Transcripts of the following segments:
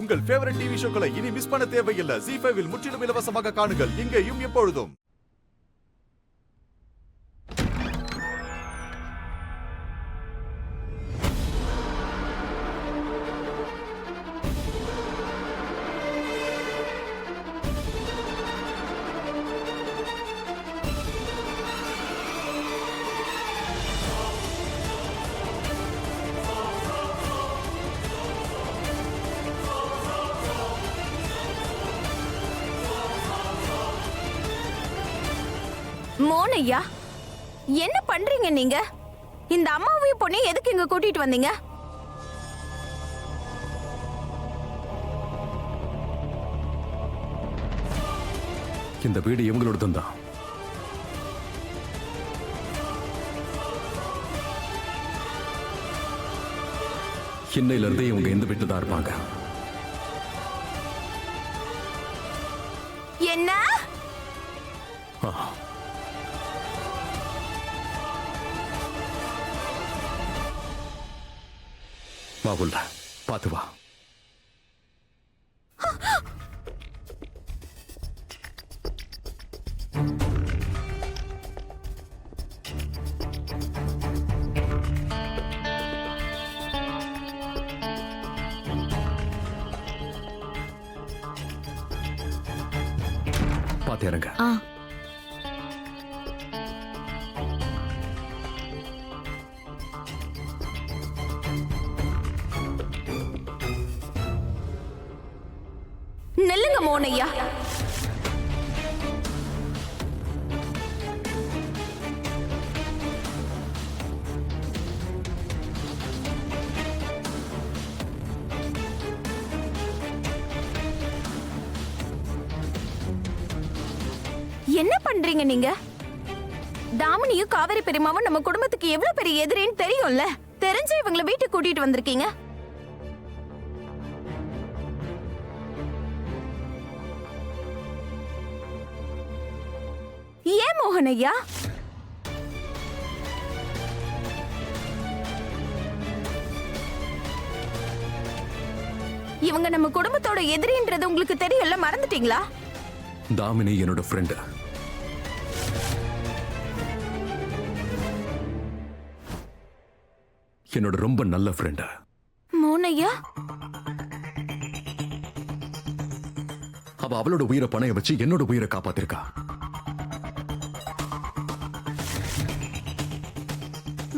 உங்கள் favourite TV ஷோக்களை இனி miss பண்ண தேவையில்லை. ZEE5 இல் முற்றிலும் இலவசமாக காணுங்கள், இங்கேயும் எப்பொழுதும். மோனையா, என்ன பண்றீங்க நீங்க? இந்த அம்மாவையும் பொண்ணையும் எதுக்கு இங்க கூட்டிட்டு வந்தீங்க? இந்த வீடு இவங்களோட தான். இன்னையில இருந்தே இவங்க எந்த வீட்டுல தான் இருப்பாங்க. என்ன? வா உள்ள, பாத்து வா. பாத்து இறங்க. நெல்லுங்க மோனையா. என்ன பண்றீங்க நீங்க? தாமினியும் காவேரி பெரியமாவும் நம்ம குடும்பத்துக்கு எவ்வளவு பெரிய எதிரின்னு தெரியும்ல. தெரிஞ்சு இவங்களை வீட்டுக்கு கூட்டிட்டு வந்திருக்கீங்க. ஏன் மோகனையா? இவங்க நம்ம குடும்பத்தோட எதிரின்றது உங்களுக்கு தெரியல, மறந்துட்டீங்களா? தாமினி என்னோட ஃப்ரெண்ட். என்னோட ரொம்ப நல்ல ஃப்ரெண்ட். மோனையா, அவ அவளோட உயிரை பணைய வச்சு என்னோட உயிரை காப்பாத்திருக்கா.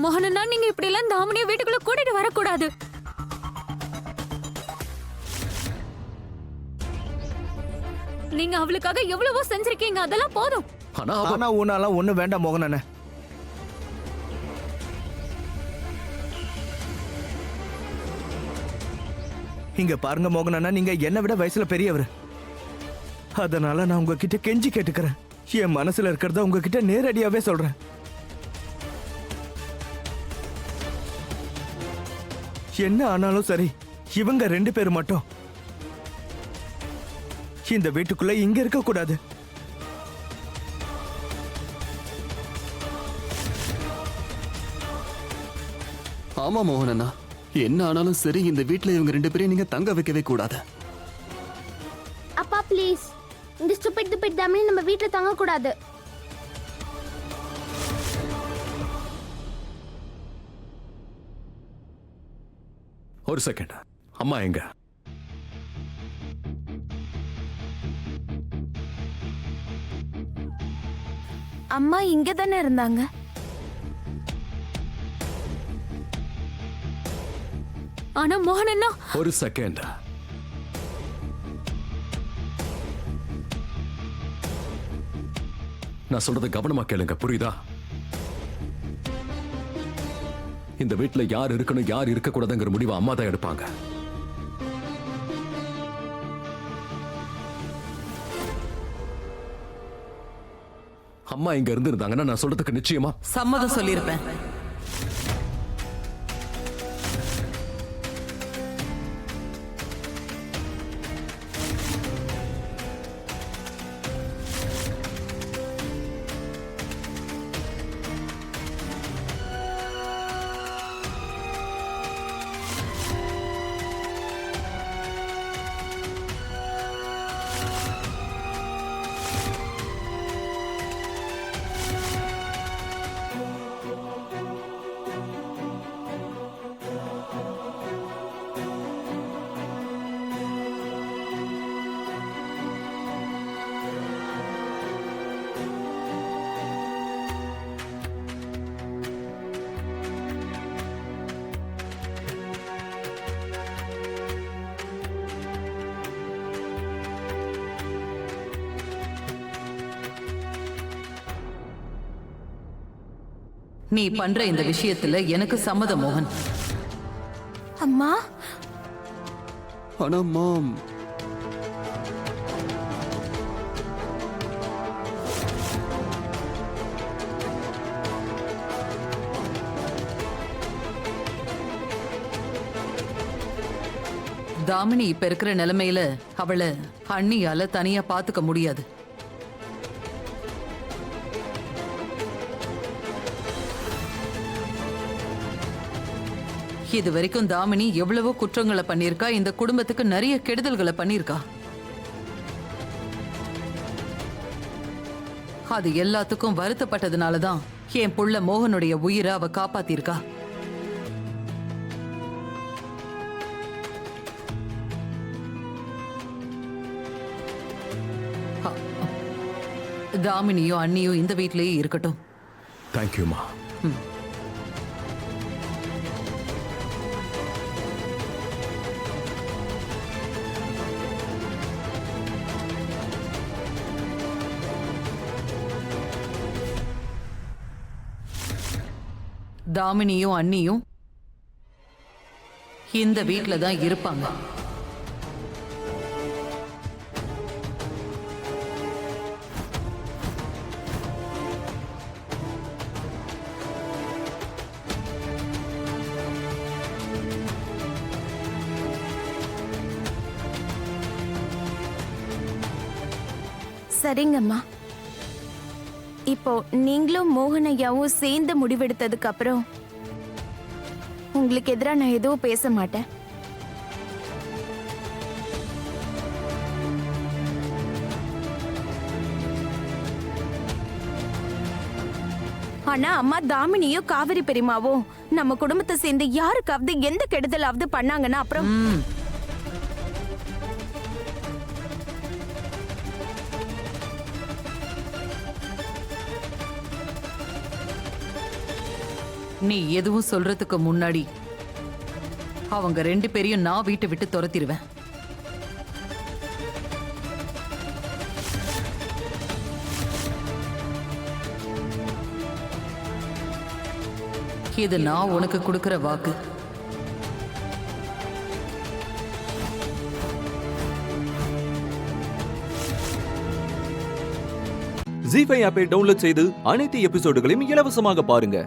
மோகனண்ணா, நீங்க இப்படி எல்லாம் தாமினிய வீட்டுக்குள்ள கூட்டிட்டு வரக்கூடாது. நீங்க அவளுக்காக எவ்வளவோ செஞ்சிருக்கீங்க, அதெல்லாம் போதும். ஆனா உன்னால ஒண்ணு வேண்டாம் மோகனண்ணே. இங்க பாருங்க மோகனண்ணா, நீங்க என்னை விட வயசுல பெரியவர். அதனால நான் உங்ககிட்ட கெஞ்சி கேட்டுக்கிறேன். என் மனசுல இருக்கிறத உங்ககிட்ட நேரடியாவே சொல்றேன். என்ன ஆனாலும் சரி, இவங்க 2 பேர் மட்டும் இந்த வீட்டுக்குள்ள இங்க இருக்க கூடாது. ஆமா மோகனண்ணா, என்ன ஆனாலும் சரி இந்த வீட்டுல இவங்க 2 பேரையும் நீங்க தங்க வைக்கவே கூடாது. அப்பா ப்ளீஸ், இந்த ஸ்டூபிட் டுபிட் தாமினி நம்ம வீட்டுல தங்க கூடாது. ஒரு செகண்ட், அம்மா எங்க? அம்மா இங்க தானே இருந்தாங்க. ஆனா மோகனண்ணா. ஒரு செகண்ட், நான் சொல்றத கவனமா கேளுங்க, புரியுதா? இந்த வீட்டுல யார் இருக்கணும் யார் இருக்க கூடாதுங்கிற முடிவை அம்மா தான் எடுப்பாங்க. அம்மா இங்க இருந்து இருந்தாங்கன்னா நான் சொல்றதுக்கு நிச்சயமா சம்மதம் சொல்லியிருப்பேன். நீ பண்ற இந்த விஷயத்துல எனக்கு சம்மதம் மோகன். அம்மா ஆனா மாம், தாமினி இப்ப இருக்கிற நிலைமையில அவளை அண்ணியால தனியா பாத்துக்க முடியாது. இது வரைக்கும் தாமினி எவ்வளவோ குற்றங்களை பண்ணிருக்கா, இந்த குடும்பத்துக்கு நிறைய கெடுதல்களை பண்ணிருக்கா. அது எல்லாத்துக்கும் வருத்தப்பட்டதுனாலதான் என் புள்ள மோகனுடைய உயிரை அவ காப்பாத்திருக்கா. தாமினியும் அண்ணியும் இந்த வீட்டிலேயே இருக்கட்டும். தேங்க்யூமா. தாமினியும் அண்ணியும் இந்த வீட்ல தான் இருப்பாங்க. சரிங்கம்மா. இப்போ நீங்களும் மோகனையாவும் சேர்ந்து முடிவெடுத்ததுக்கு அப்புறம் உங்களுக்கு எதிராக நான் எதுவும் பேச மாட்டேன். ஆனா அம்மா தாமினியும் காவிரி பெரியமாவும் நம்ம குடும்பத்தை சேர்ந்து யாருக்காவது எந்த கெடுதலாவது பண்ணாங்கன்னா அப்புறம் நீ எதுவும் சொல்றதுக்கு முன்னாடி அவங்க 2 பேரையும் நான் வீட்டை விட்டு துரத்திடுவேன். இது நான் உனக்கு கொடுக்கிற வாக்கு. ஜீ5 ஆப்பை டவுன்லோட் செய்து அனைத்து எபிசோடுகளையும் இலவசமாக பாருங்க.